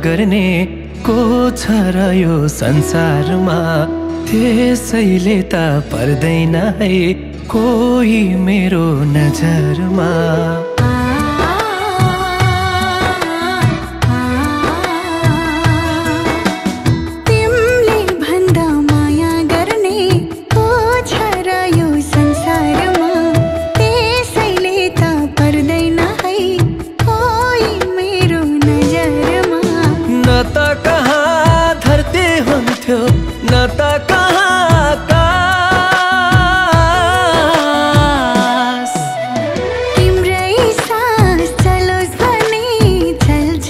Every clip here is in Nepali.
गर्ने को छ र यो संसारमा। त्यसैले त पर्दैन है कोही मेरो नजरमा। न त कहाँ आकाश। तिम्रै सास चलोस् भने चल्छ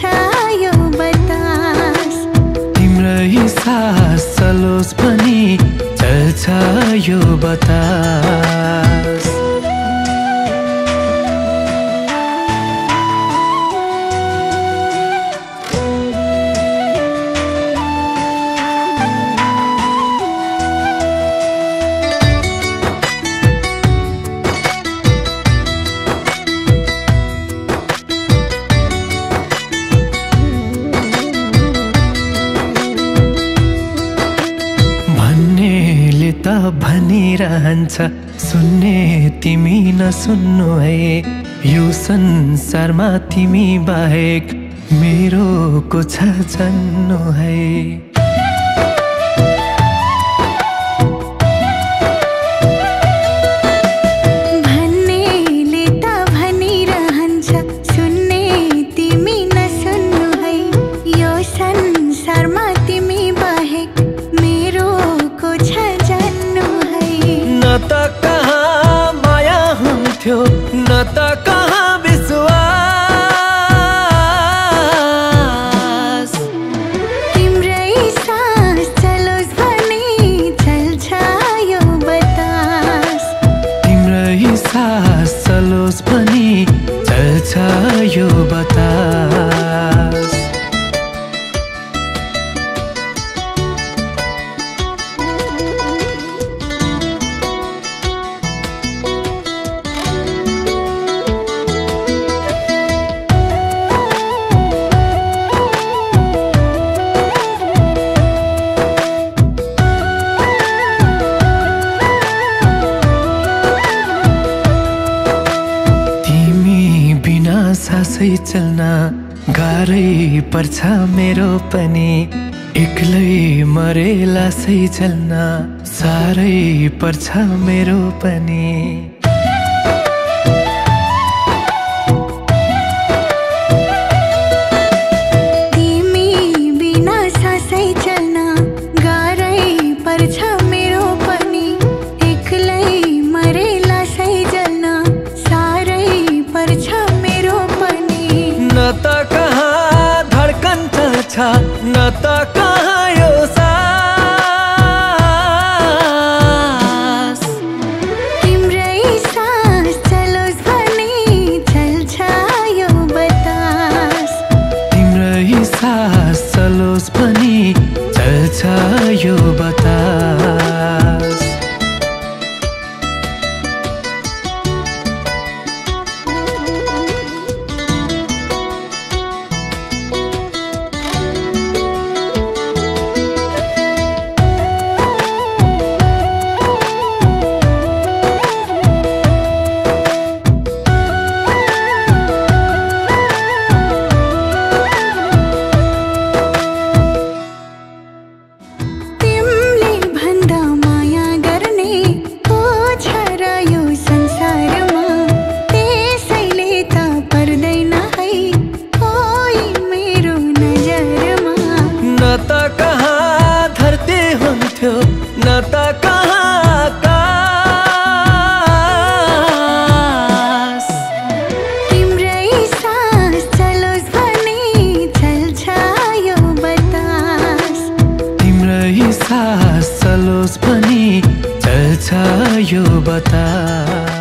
यो बतास। तिम्रै सास चलोस् भने चल्छ यो बतास। त भनिरहन्छ सुन्ने तिमी नसुन्नु है। यो संसारमा तिमी बाहेक मेरो को छ जन्नु है। भन्नेले त भनिरहन्छ सुन्ने तिमी नसुन्नु है। यो संसारमा तिमी बाहेक मेरो को छ न त कहाँ माया हुन्थ्यो न त कहाँ विश्वास। तिम्रै सास चलोस् भने चल्छ यो बतास। तिम्रै सास चलोस् भने चल्छ यो बतास। सासै चल्न गाह्रै पर्छ मेरो पनि। एक्लै मरेला सै चल्न साह्रै पर्छ मेरो पनि। तिमी बिना सासै चल्न गाह्रै पर्छ मेरो पनि। एक्लै मरेला सै चल्न साह्रै पर्छ न त कहाँ धड्कन चल्छ न त कहाँ यो सास। तिम्रै सास चलोस् भने चल्छ यो बतास। तिम्रै सास चलोस् भने चल्छ यो बतास। न त कहाँ आकाश। तिम्रै सास चलोस् भने चल्छ यो बतास। तिम्रै सास चलोस् भने चल्छ यो बतास।